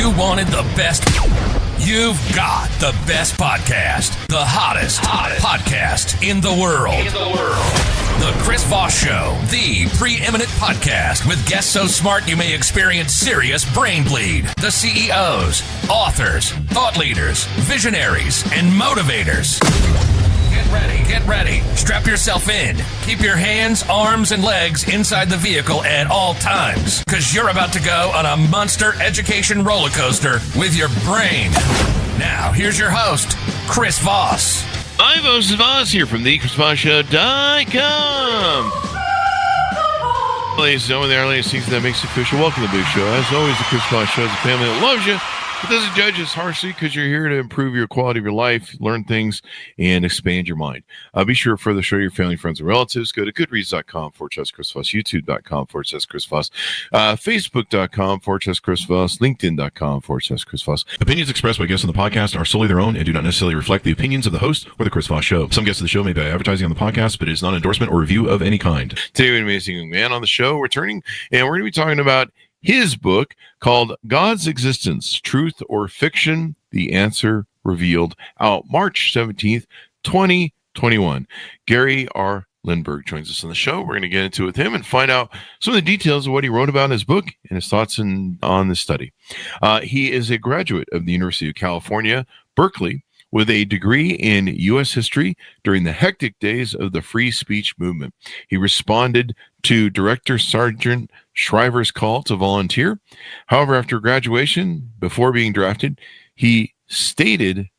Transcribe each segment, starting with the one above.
you wanted the best, you've got the best podcast, the hottest podcast in the world. The Chris Voss Show, the preeminent podcast with guests so smart you may experience serious brain bleed. The CEOs, authors, thought leaders, visionaries, and motivators. Get ready. Strap yourself in. Keep your hands, arms, and legs inside the vehicle at all times, because you're about to go on a monster education roller coaster with your brain. Now, here's your host, Chris Voss. I'm Voss here from the ChrisVossShow.com. Ladies and gentlemen, the latest season that makes it official. Welcome to the big show. As always, the Chris Voss Show is a family that loves you. It doesn't judge us harshly because you're here to improve your quality of your life, learn things, and expand your mind. Be sure to further show your family, friends, and relatives. Go to goodreads.com/Chris Voss, youtube.com/Chris Voss, facebook.com/Chris Voss, linkedin.com/Chris Voss. Opinions expressed by guests on the podcast are solely their own and do not necessarily reflect the opinions of the host or the Chris Voss Show. Some guests of the show may be advertising on the podcast, but it is not an endorsement or review of any kind. Today we have an amazing young man on the show returning, and we're going to be talking about his book called God's Existence, Truth or Fiction, The Answer Revealed, out March 17th, 2021. Gary R. Lindberg joins us on the show. We're going to get into it with him and find out some of the details of what he wrote about in his book and his thoughts on the study. He is a graduate of the University of California, Berkeley, with a degree in U.S. history during the hectic days of the free speech movement. He responded to Director Sergeant Shriver's call to volunteer. However, after graduation, before being drafted, he started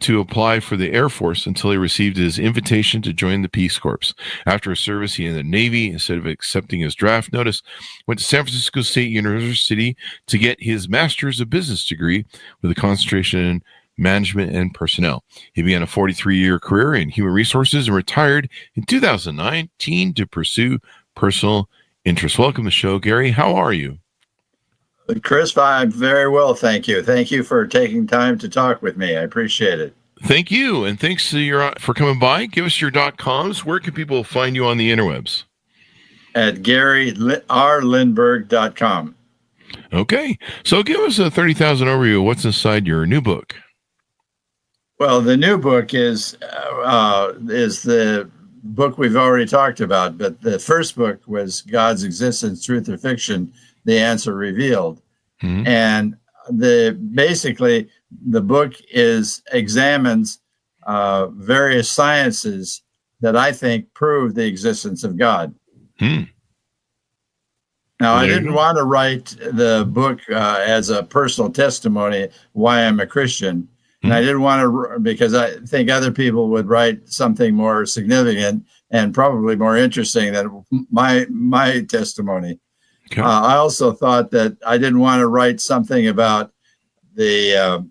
to apply for the Air Force until he received his invitation to join the Peace Corps. After his service, he entered the Navy. Instead of accepting his draft notice, went to San Francisco State University to get his Master's of Business degree with a concentration in management and personnel. He began a 43-year career in human resources and retired in 2019 to pursue personal interests. Welcome to the show, Gary. How are you? Chris, I'm very well, thank you. Thank you for taking time to talk with me. I appreciate it. Thank you, and thanks for coming by. Give us your .coms. Where can people find you on the interwebs? At GaryRLindberg.com. Okay, so give us a 30,000 overview of what's inside your new book. Well, the new book is the book we've already talked about, but the first book was God's Existence, Truth or Fiction, The Answer Revealed. Mm-hmm. And basically the book examines various sciences that I think prove the existence of God. Now, I didn't want to write the book as a personal testimony why I'm a Christian. And I didn't want to, because I think other people would write something more significant and probably more interesting than my testimony. Okay. I also thought that I didn't want to write something about the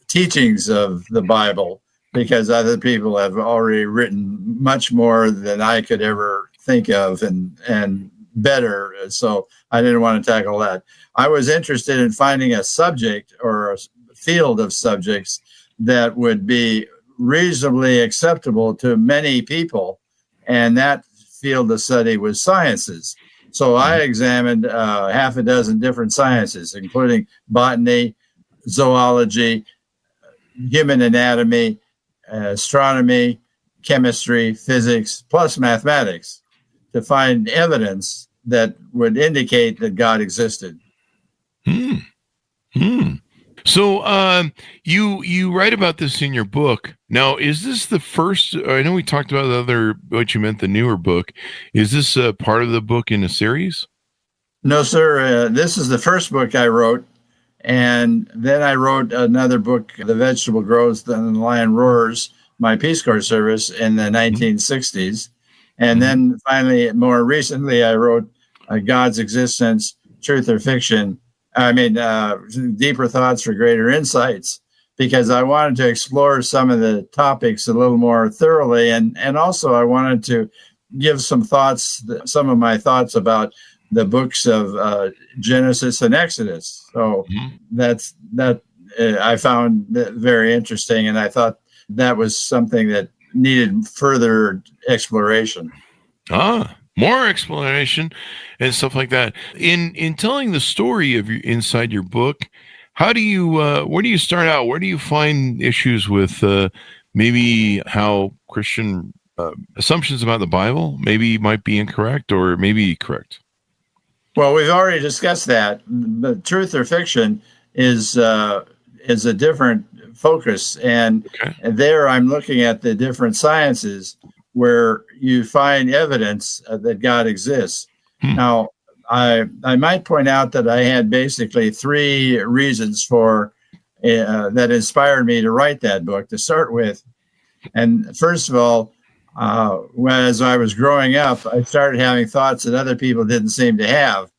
teachings of the Bible, because other people have already written much more than I could ever think of and better. So I didn't want to tackle that. I was interested in finding a subject or a field of subjects that would be reasonably acceptable to many people. And that field of study was sciences. So I examined half a dozen different sciences, including botany, zoology, human anatomy, astronomy, chemistry, physics, plus mathematics, to find evidence that would indicate that God existed. So you write about this in your book. Now, is this the first? I know we talked about what you meant, the newer book. Is this a part of the book in a series? No, sir. This is the first book I wrote. And then I wrote another book, The Vegetable Grows, Then the Lion Roars, my Peace Corps service in the 1960s. And then finally, more recently, I wrote God's Existence, Truth or Fiction. Deeper Thoughts for Greater Insights, because I wanted to explore some of the topics a little more thoroughly. And also I wanted to give some of my thoughts about the books of Genesis and Exodus. So that I found very interesting. And I thought that was something that needed further exploration. more explanation and stuff like that. In telling the story of your inside your book, how do you where do you start out? Where do you find issues with maybe how Christian assumptions about the Bible maybe might be incorrect or maybe correct? Well, we've already discussed that. But truth or fiction is a different focus, and there I'm looking at the different sciences where you find evidence that God exists. Now, I might point out that I had basically three reasons for that inspired me to write that book to start with. And first of all, as I was growing up, I started having thoughts that other people didn't seem to have,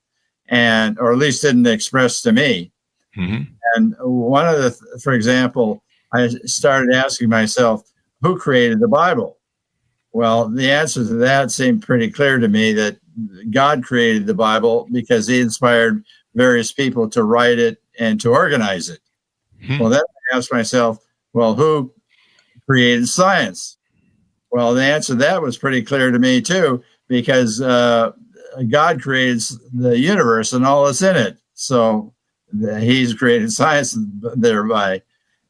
or at least didn't express to me. And one of for example, I started asking myself, who created the Bible? Well, the answer to that seemed pretty clear to me, that God created the Bible because he inspired various people to write it and to organize it. Well, then I asked myself, well, who created science? Well, the answer to that was pretty clear to me too, because God created the universe and all that's in it. So he's created science thereby.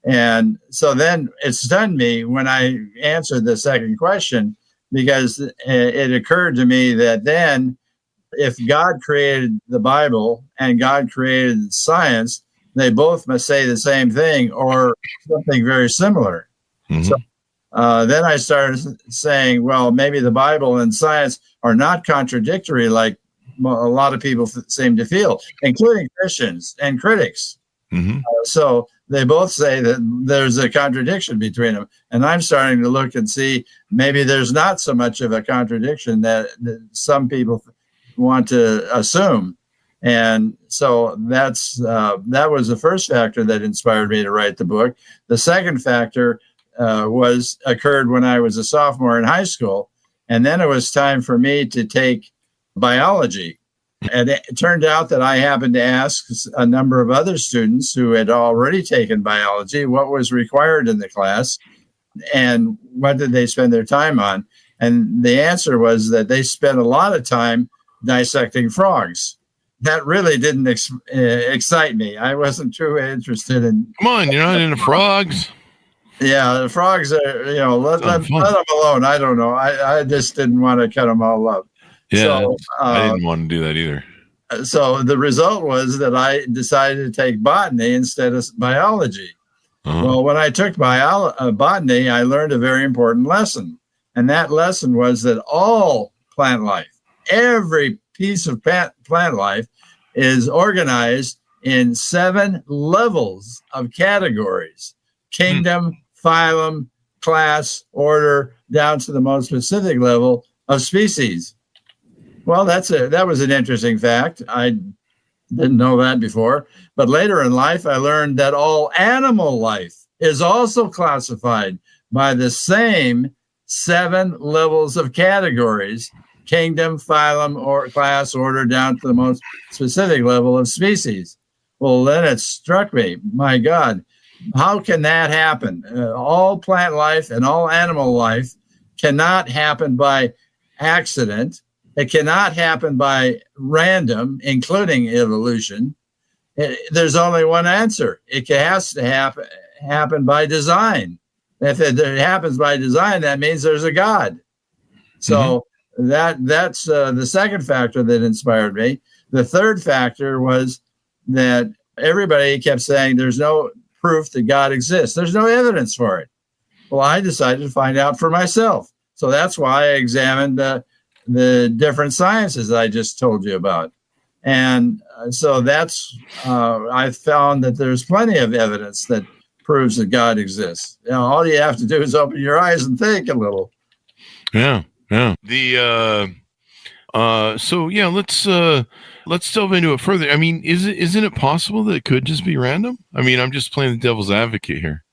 And so then it stunned me when I answered the second question, because it occurred to me that then if God created the Bible and God created science, they both must say the same thing or something very similar. So then I started saying, well, maybe the Bible and science are not contradictory like a lot of people seem to feel, including Christians and critics. So they both say that there's a contradiction between them. And I'm starting to look and see maybe there's not so much of a contradiction that some people want to assume. And so that was the first factor that inspired me to write the book. The second factor occurred when I was a sophomore in high school. And then it was time for me to take biology. And it turned out that I happened to ask a number of other students who had already taken biology what was required in the class and what did they spend their time on. And the answer was that they spent a lot of time dissecting frogs. That really didn't excite me. I wasn't too interested in. Come on, you're not into frogs. Yeah, the frogs are, let them alone. I don't know. I just didn't want to cut them all up. Yeah, so, I didn't want to do that either. So the result was that I decided to take botany instead of biology. Well, when I took botany, I learned a very important lesson. And that lesson was that all plant life, every piece of plant life, is organized in 7 levels of categories: kingdom, phylum, class, order, down to the most specific level of species. Well, that was an interesting fact. I didn't know that before. But later in life, I learned that all animal life is also classified by the same 7 levels of categories: kingdom, phylum, or class, order, down to the most specific level of species. Well, then it struck me, my God, how can that happen? All plant life and all animal life cannot happen by accident. It cannot happen by random, including evolution. There's only one answer. It has to happen by design. If it happens by design, that means there's a God. So that's the second factor that inspired me. The third factor was that everybody kept saying there's no proof that God exists. There's no evidence for it. Well, I decided to find out for myself. So that's why I examined the different sciences that I just told you about. And so I found that there's plenty of evidence that proves that God exists. All you have to do is open your eyes and think a little. Yeah. Let's delve into it further. I mean, isn't it possible that it could just be random? I mean, I'm just playing the devil's advocate here.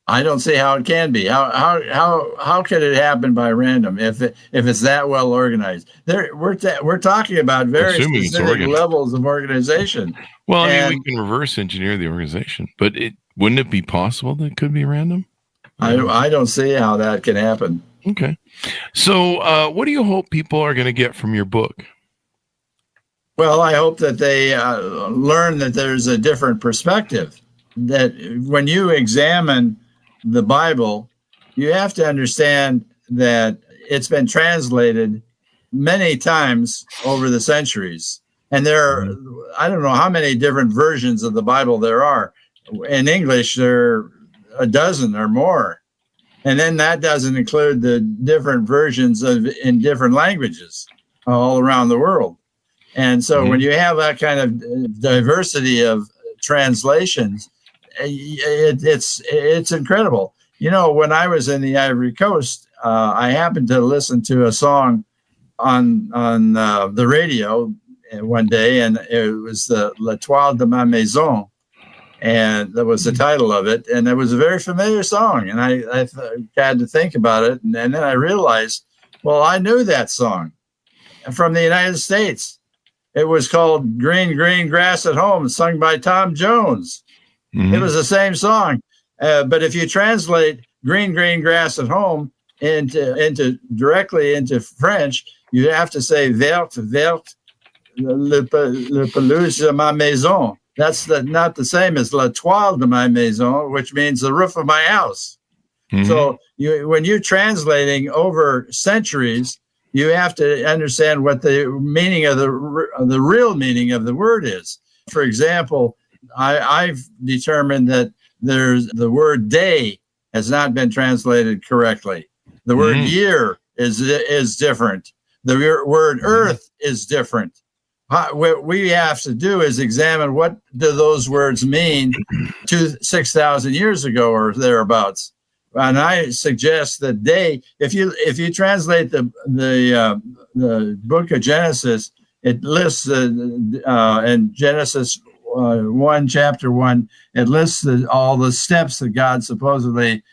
I don't see how it can be. How could it happen by random if it's that well organized? We're talking about very specific levels of organization. Well, I mean, we can reverse engineer the organization, but wouldn't it be possible that it could be random? I don't see how that can happen. Okay. So what do you hope people are going to get from your book? Well, I hope that they learn that there's a different perspective, that when you examine the Bible, you have to understand that it's been translated many times over the centuries. And there are, I don't know how many different versions of the Bible there are. In English, there are a dozen or more. And then that doesn't include the different versions in different languages all around the world. And so when you have that kind of diversity of translations, it's incredible. You know, when I was in the Ivory Coast, I happened to listen to a song on the radio one day, and it was the La Toile de ma Maison, and that was the title of it. And it was a very familiar song, and I had to think about it, and then I realized, well, I knew that song from the United States. It was called Green, Green Grass at Home, sung by Tom Jones. It was the same song. But if you translate Green, Green Grass at Home into directly into French, you have to say Verte, verte, le pelouse de ma maison. That's not the same as La Toile de ma maison, which means the roof of my house. So when you're translating over centuries, you have to understand what the meaning of the real meaning of the word is. For example, I've determined that there's the word day has not been translated correctly. The word year is different. The word earth is different. What we have to do is examine what do those words mean 6,000 years ago or thereabouts. And I suggest that day, if you translate the book of Genesis, it lists in Genesis 1, chapter 1, it lists all the steps that God supposedly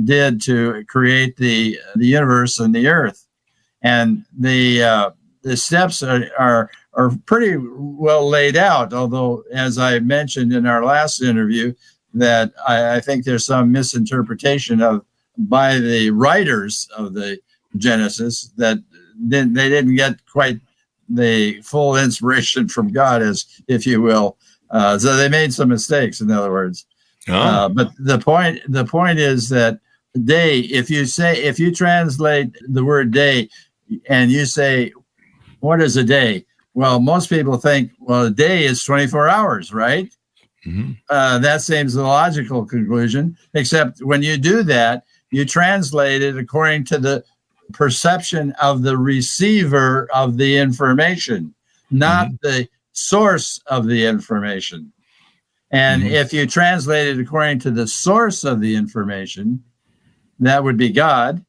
did to create the universe and the earth, and the steps are pretty well laid out. Although, as I mentioned in our last interview, that I think there's some misinterpretation by the writers of the Genesis that they didn't get quite the full inspiration from God, as if you will. So they made some mistakes, in other words. But the point is that day, if you translate the word day and you say, what is a day? Well, most people think, well, a day is 24 hours, right? That seems the logical conclusion, except when you do that, you translate it according to the perception of the receiver of the information, not the source of the information. And if you translate it according to the source of the information, that would be God.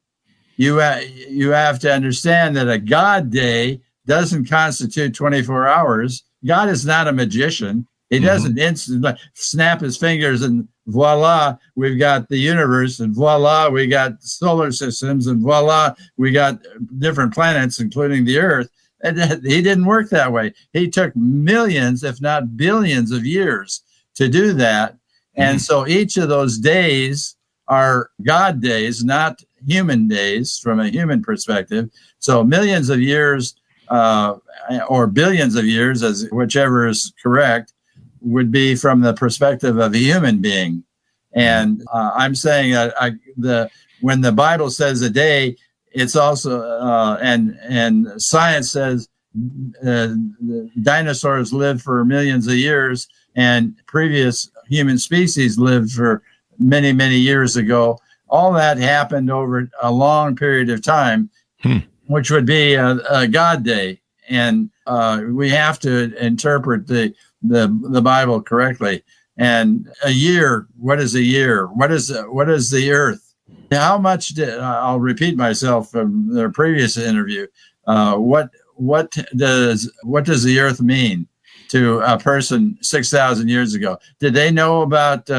You have to understand that a God day doesn't constitute 24 hours. God is not a magician. He doesn't instantly snap his fingers and voila, we've got the universe, and voila, we got solar systems, and voila, we got different planets, including the Earth. And he didn't work that way. He took millions, if not billions of years to do that. And so each of those days are God days, not human days from a human perspective. So millions of years or billions of years, as whichever is correct, would be from the perspective of a human being. And I'm saying that when the Bible says a day, it's also and science says dinosaurs lived for millions of years and previous human species lived for many, many years ago. All that happened over a long period of time, which would be a God day. And we have to interpret the Bible correctly. And a year, what is a year? What is the earth? How much I'll repeat myself from their previous interview. What does the earth mean to a person 6,000 years ago? Did they know about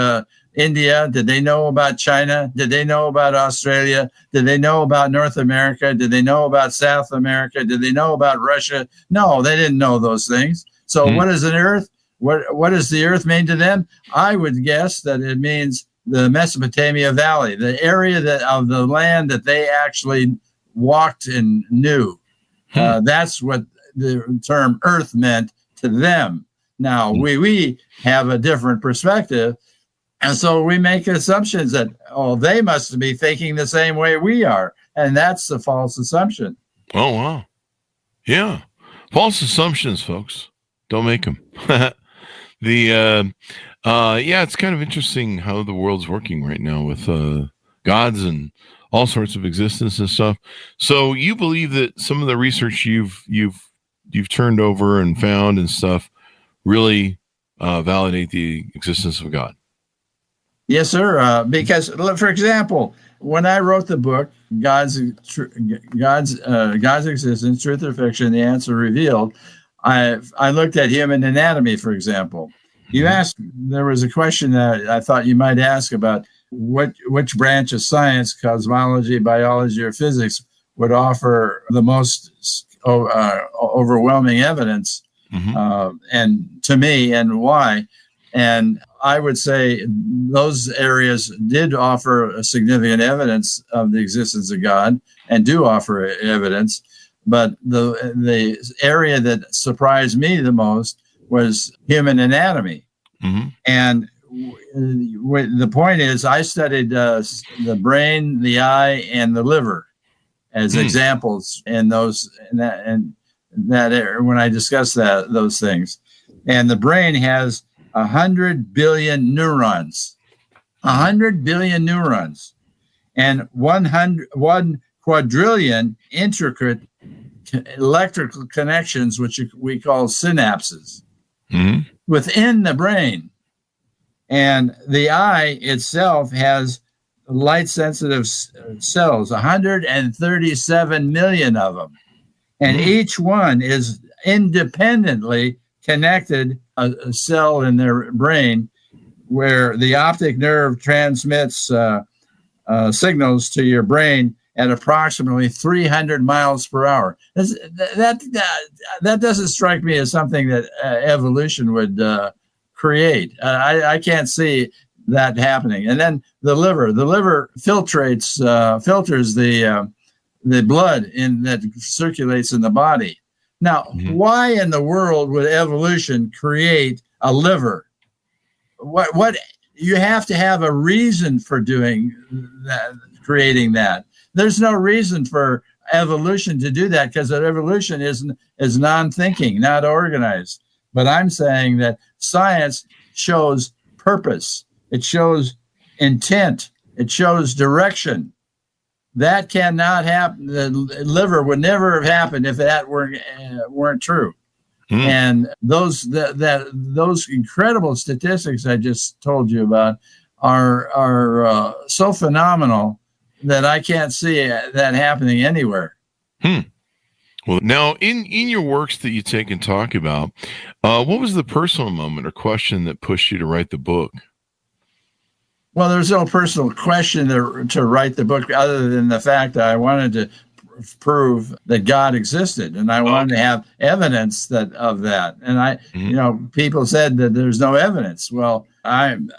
India? Did they know about China? Did they know about Australia? Did they know about North America? Did they know about South America? Did they know about Russia? No, they didn't know those things. So what is an earth? What does the earth mean to them? I would guess that it means the Mesopotamia Valley, the area of the land that they actually walked and knew. That's what the term Earth meant to them. Now, we have a different perspective, and so we make assumptions that, they must be thinking the same way we are, and that's a false assumption. Oh, wow. Yeah. False assumptions, folks. Don't make them. It's kind of interesting how the world's working right now with gods and all sorts of existence and stuff. So you believe that some of the research you've turned over and found and stuff really validate the existence of God? Yes, sir. Because, for example, when I wrote the book, God's Existence, Truth or Fiction, The Answer Revealed, I looked at human anatomy, for example. You asked, there was a question that I thought you might ask about which branch of science, cosmology, biology, or physics, would offer the most overwhelming evidence, and to me, and why. And I would say those areas did offer a significant evidence of the existence of God and do offer evidence. But the area that surprised me the most was human anatomy. And the point is, I studied the brain, the eye, and the liver as examples in that area when I discussed those things. And the brain has 100 billion neurons, 100 billion neurons, and 1 quadrillion intricate electrical connections, which we call synapses, within the brain. And the eye itself has light-sensitive cells, 137 million of them. And each one is independently connected, a cell in their brain, where the optic nerve transmits signals to your brain at approximately 300 miles per hour. That doesn't strike me as something that evolution would create. I can't see that happening. And then the liver filters the blood that circulates in the body. Now, why in the world would evolution create a liver? What you have to have a reason for doing that, creating that. There's no reason for evolution to do that, because evolution is non-thinking, not organized. But I'm saying that science shows purpose. It shows intent. It shows direction. That cannot happen. The liver would never have happened if that weren't true. And those incredible statistics I just told you about are so phenomenal that I can't see that happening anywhere. Well, now in your works that you take and talk about, what was the personal moment or question that pushed you to write the book? Well, there's no personal question to write the book, other than the fact that I wanted to prove that God existed, and I wanted to have evidence of that. And people said that there's no evidence. Well, I'm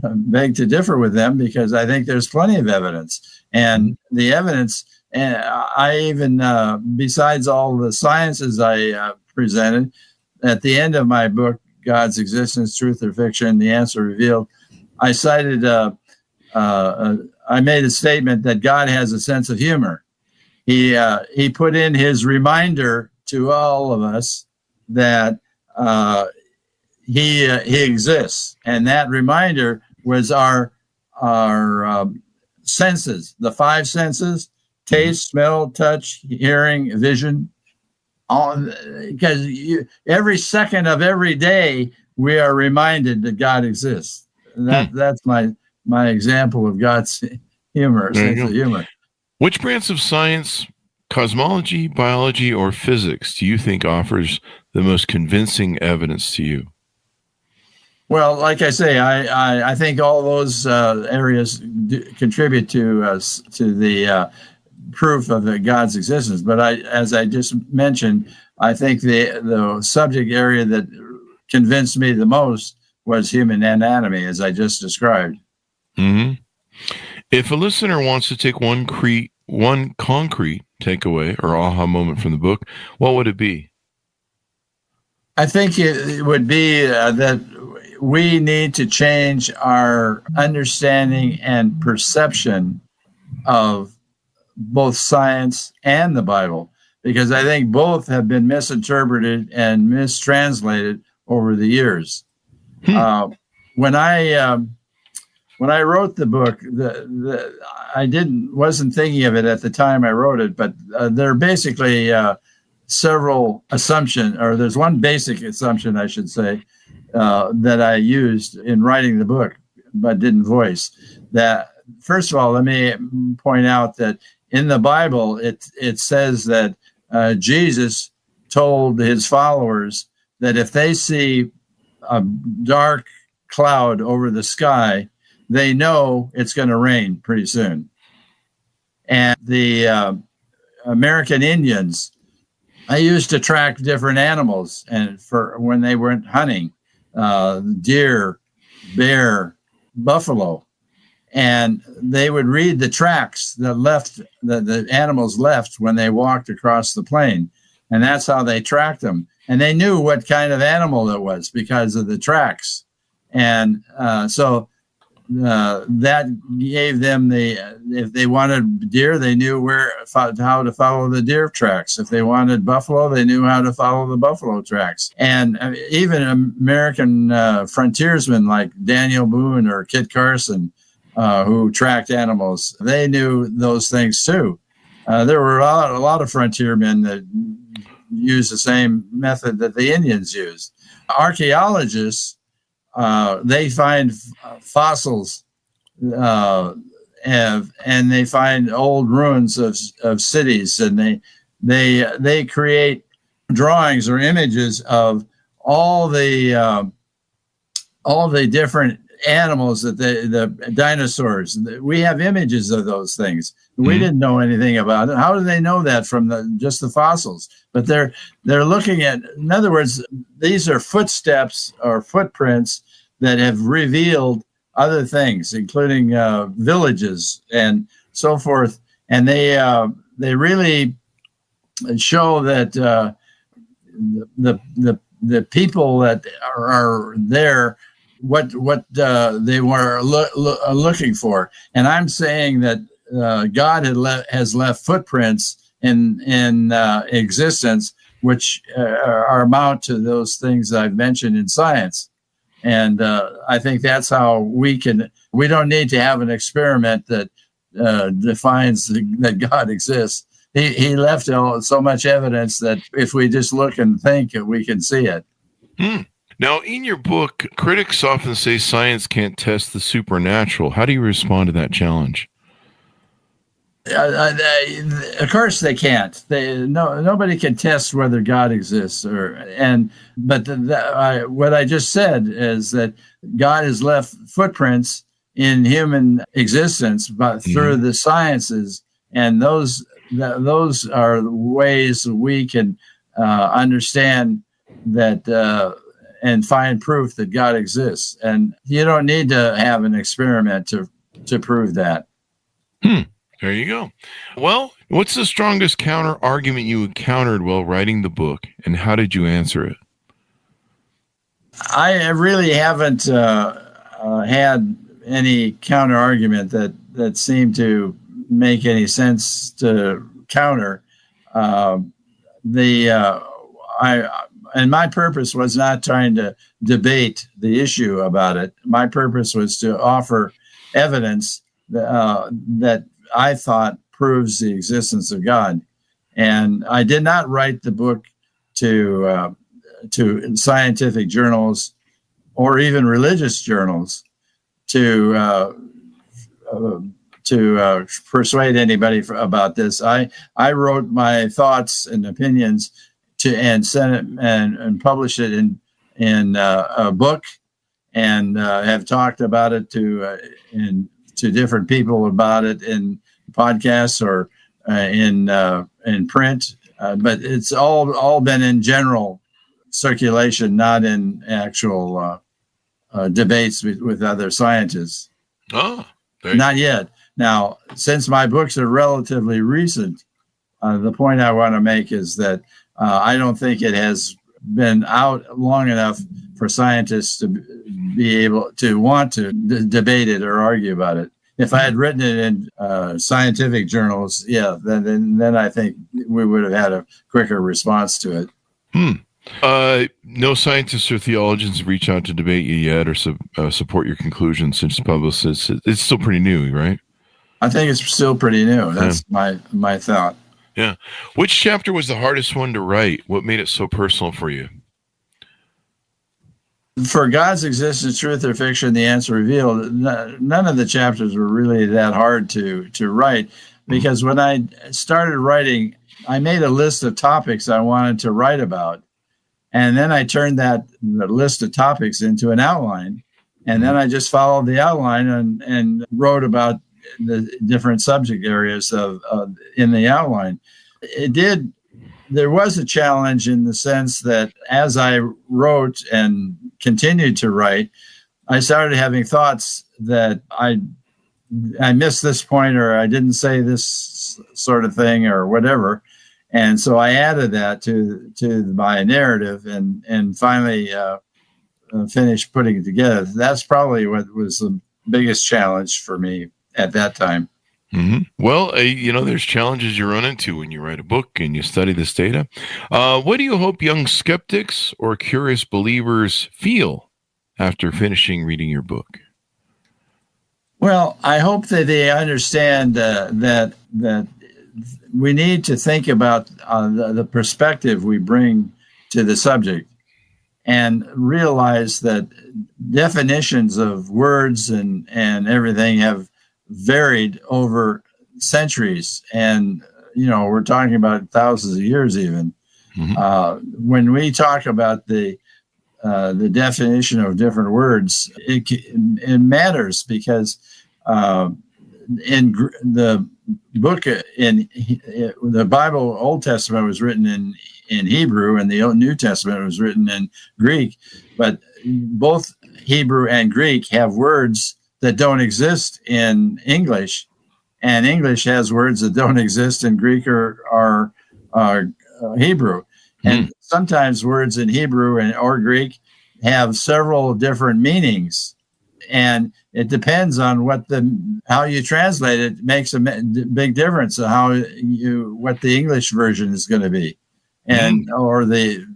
beg to differ with them, because I think there's plenty of evidence, and the evidence. And I even, besides all the sciences I presented, at the end of my book, God's Existence, Truth or Fiction, The Answer Revealed, I cited, I made a statement that God has a sense of humor. He put in his reminder to all of us that he exists, and that reminder was our senses, the 5 senses: taste, smell, touch, hearing, vision. Because every second of every day we are reminded that God exists. That's my example of God's humor, sense of humor. Which branch of science, cosmology, biology, or physics, do you think offers the most convincing evidence to you? Well, like I say, I think all those areas contribute to the proof of God's existence. But as I just mentioned, I think the subject area that convinced me the most was human anatomy, as I just described. Mm-hmm. If a listener wants to take one concrete takeaway or aha moment from the book, what would it be? I think it would be that we need to change our understanding and perception of both science and the Bible, because I think both have been misinterpreted and mistranslated over the years. When I wrote the book, wasn't thinking of it at the time I wrote it, but there are basically several assumptions, or there's one basic assumption, I should say, that I used in writing the book, but didn't voice. That, first of all, let me point out that in the Bible, it says that Jesus told his followers that if they see a dark cloud over the sky, they know it's going to rain pretty soon. And the American Indians, I used to track different animals, and for when they weren't hunting, deer, bear, buffalo, and they would read the tracks that the animals left when they walked across the plain, and that's how they tracked them. And they knew what kind of animal it was because of the tracks, and so that gave them if they wanted deer, they knew how to follow the deer tracks. If they wanted buffalo, they knew how to follow the buffalo tracks. And even American frontiersmen like Daniel Boone or Kit Carson, who tracked animals, they knew those things too. There were a lot of frontiermen that used the same method that the Indians used. Archaeologists, they find fossils and they find old ruins of cities, and they create drawings or images of all the different animals that the dinosaurs. We have images of those things. We didn't know anything about it. How do they know that from just the fossils? But they're looking at, in other words, these are footsteps or footprints that have revealed other things, including villages and so forth. And they really show that the people that are there, what they were looking for. And I'm saying that God has left footprints in existence, which are amount to those things I've mentioned in science. And I think that's how we don't need to have an experiment that defines that God exists. He left so much evidence that if we just look and think, we can see it. Now, in your book, critics often say science can't test the supernatural. How do you respond to that challenge? Of course they can't. Nobody can test whether God exists, but what I just said is that God has left footprints in human existence, but through the sciences, and those are ways we can understand that and find proof that God exists. And you don't need to have an experiment to prove that. There you go. Well, what's the strongest counter argument you encountered while writing the book, and how did you answer it? I really haven't had any counter argument that seemed to make any sense to counter. And my purpose was not trying to debate the issue about it. My purpose was to offer evidence that I thought proves the existence of God. And I did not write the book to scientific journals or even religious journals to persuade anybody about this. I wrote my thoughts and opinions and sent it and published it in a book, and have talked about it to different people about it in podcasts or in print, but it's all been in general circulation, not in actual debates with other scientists. Oh, not yet. Now, since my books are relatively recent, the point I want to make is that I don't think it has been out long enough for scientists to be able to want to debate it or argue about it. If I had written it in scientific journals, then I think we would have had a quicker response to it. No scientists or theologians reach out to debate you yet or support your conclusions since publicists. It's still pretty new, right? I think it's still pretty new. That's my thought. Yeah. Which chapter was the hardest one to write? What made it so personal for you? For God's existence, truth or fiction, the answer revealed, none of the chapters were really that hard to write, because when I started writing, I made a list of topics I wanted to write about. And then I turned the list of topics into an outline. And then I just followed the outline and wrote about the different subject areas in the outline. There was a challenge in the sense that as I wrote and continued to write, I started having thoughts that I missed this point, or I didn't say this sort of thing, or whatever. And so I added that to my narrative and finally finished putting it together. That's probably what was the biggest challenge for me at that time. Mm-hmm. Well, there's challenges you run into when you write a book and you study this data. What do you hope young skeptics or curious believers feel after finishing reading your book? Well, I hope that they understand that we need to think about the perspective we bring to the subject, and realize that definitions of words and everything have varied over centuries, and we're talking about thousands of years even. Mm-hmm. When we talk about the definition of different words, it matters, because in the book in the Bible, Old Testament was written in Hebrew, and the New Testament was written in Greek, but both Hebrew and Greek have words that don't exist in English, and English has words that don't exist in Greek or Hebrew. And sometimes words in Hebrew or Greek have several different meanings, and it depends on how you translate it. Makes a big difference of what the English version is going to be, and or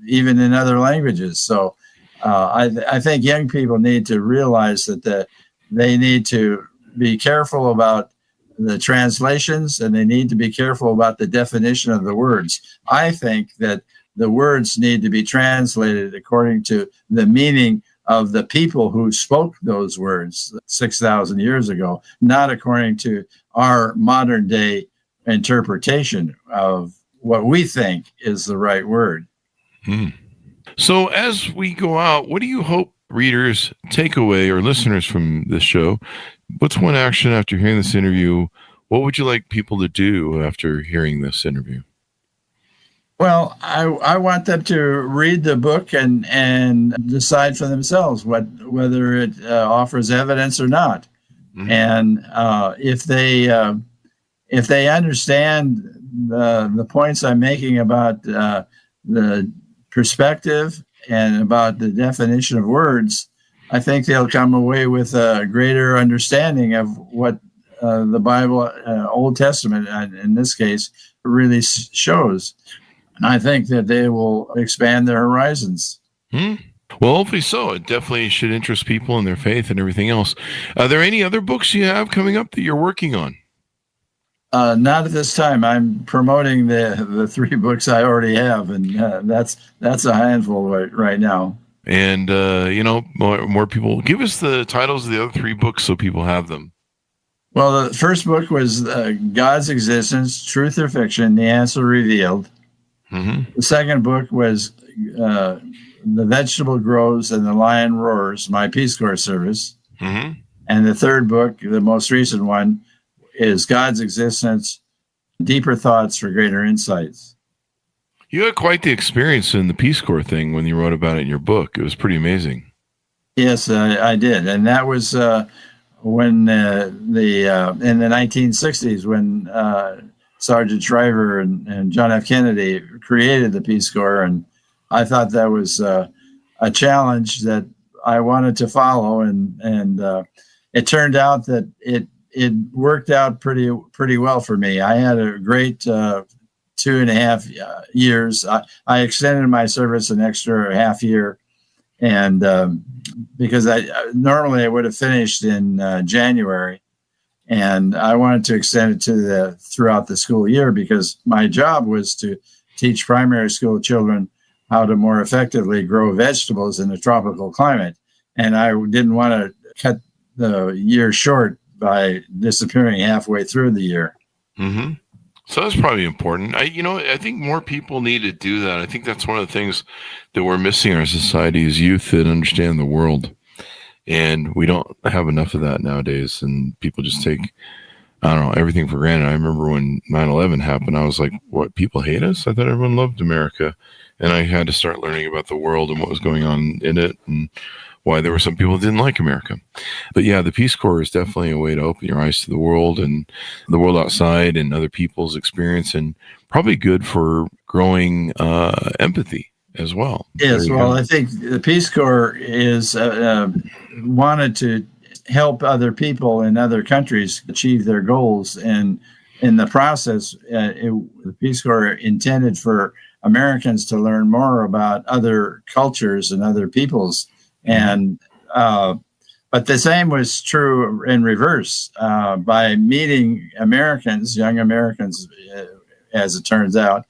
even in other languages. So I think young people need to realize that they need to be careful about the translations, and they need to be careful about the definition of the words. I think that the words need to be translated according to the meaning of the people who spoke those words 6,000 years ago, not according to our modern day interpretation of what we think is the right word. So as we go out, what do you hope readers take away, or listeners, from this show? What's one action after hearing this interview? What would you like people to do after hearing this interview? Well, I want them to read the book and decide for themselves whether it offers evidence or not. Mm-hmm. And if they understand the points I'm making about the perspective and about the definition of words, I think they'll come away with a greater understanding of what the Bible, Old Testament, in this case, really shows. And I think that they will expand their horizons. Well, hopefully so. It definitely should interest people in their faith and everything else. Are there any other books you have coming up that you're working on? Not at this time. I'm promoting the 3 books I already have, and that's a handful right now. And, more people. Give us the titles of the other 3 books so people have them. Well, the first book was God's Existence, Truth or Fiction, the Answer Revealed. Mm-hmm. The second book was The Vegetable Grows and the Lion Roars, my Peace Corps service. Mm-hmm. And the third book, the most recent one, is God's Existence, Deeper Thoughts for Greater Insights. You had quite the experience in the Peace Corps thing when you wrote about it in your book. It was pretty amazing. Yes, I did. And that was when in the 1960s, when Sergeant Shriver and John F. Kennedy created the Peace Corps, and I thought that was a challenge that I wanted to follow, and it turned out that it worked out pretty well for me. I had a great 2.5 years. I extended my service an extra half year, and because I normally would have finished in January, and I wanted to extend it throughout the school year, because my job was to teach primary school children how to more effectively grow vegetables in a tropical climate, and I didn't want to cut the year short by disappearing halfway through the year. Mm-hmm. So that's probably important. I think more people need to do that. I think that's one of the things that we're missing in our society is youth that understand the world. And we don't have enough of that nowadays. And people just take, I don't know, everything for granted. I remember when 9/11 happened, I was like, what, people hate us? I thought everyone loved America. And I had to start learning about the world and what was going on in it, and why there were some people that didn't like America. But yeah, the Peace Corps is definitely a way to open your eyes to the world and the world outside and other people's experience, and probably good for growing empathy as well. Yes, well, I think the Peace Corps is wanted to help other people in other countries achieve their goals, and in the process, the Peace Corps intended for Americans to learn more about other cultures and other peoples. And but the same was true in reverse. By meeting Americans, young Americans, as it turns out,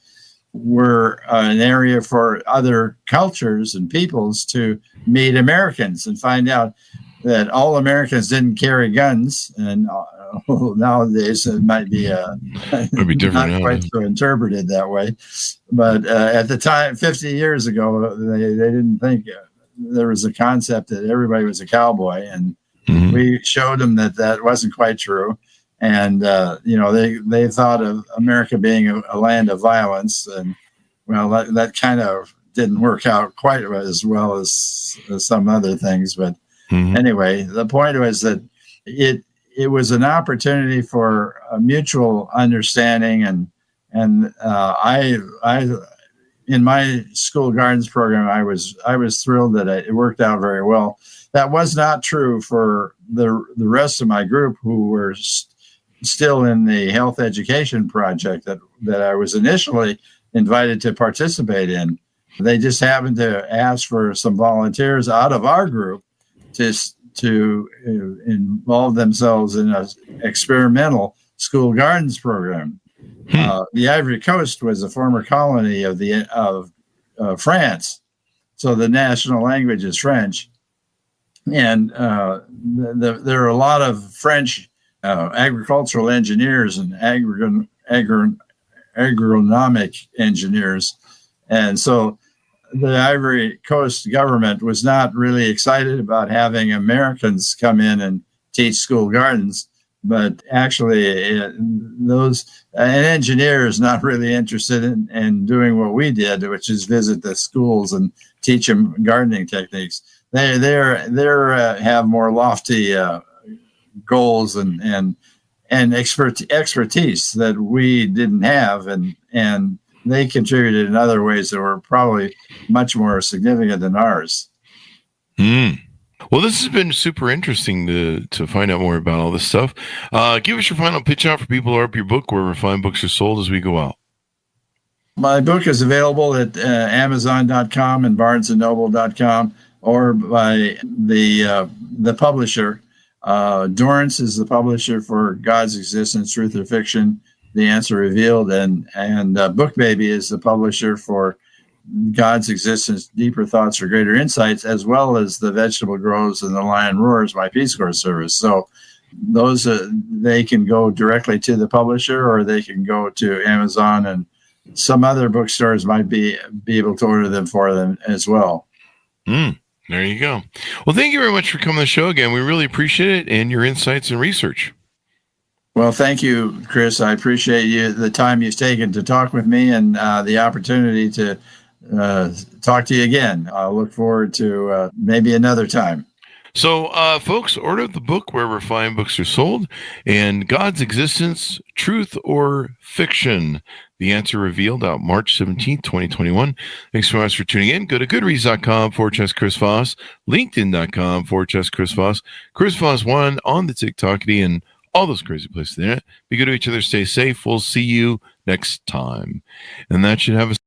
were an area for other cultures and peoples to meet Americans and find out that all Americans didn't carry guns. And nowadays it might be different, not quite so interpreted that way. But at the time, 50 years ago, they didn't think there was a concept that everybody was a cowboy, and we showed them that wasn't quite true. And they thought of America being a land of violence, and well, that kind of didn't work out quite as well as some other things. But anyway, the point was that it was an opportunity for a mutual understanding, and I in my school gardens program, I was thrilled that it worked out very well. That was not true for the rest of my group, who were still in the health education project that I was initially invited to participate in. They just happened to ask for some volunteers out of our group to involve themselves in an experimental school gardens program. The Ivory Coast was a former colony of France, so the national language is French, and there are a lot of French agricultural engineers and agronomic engineers, and so the Ivory Coast government was not really excited about having Americans come in and teach school gardens. But actually, an engineer is not really interested in doing what we did, which is visit the schools and teach them gardening techniques. They have more lofty goals and expertise that we didn't have, and they contributed in other ways that were probably much more significant than ours. Well, this has been super interesting to find out more about all this stuff. Give us your final pitch out for people who are up your book, wherever fine books are sold as we go out. My book is available at Amazon.com and BarnesandNoble.com, or by the publisher. Dorrance is the publisher for God's Existence, Truth or Fiction, The Answer Revealed, and Book Baby is the publisher for God's Existence, Deeper Thoughts for Greater Insights, as well as The Vegetable Grows and The Lion Roars, my Peace Corps service. So those they can go directly to the publisher, or they can go to Amazon, and some other bookstores might be able to order them for them as well. There you go. Well, thank you very much for coming on the show again. We really appreciate it and your insights and research. Well, thank you, Chris. I appreciate the time you've taken to talk with me, and the opportunity to talk to you again. I'll look forward to maybe another time. So, folks, order the book wherever fine books are sold. And God's Existence, Truth or Fiction? The answer revealed out March 17th, 2021. Thanks so much for tuning in. Go to goodreads.com/Chris Voss, LinkedIn.com/Chris Voss, Chris Voss1 on the TikTokity, and all those crazy places there. Be good to each other. Stay safe. We'll see you next time. And that should have us.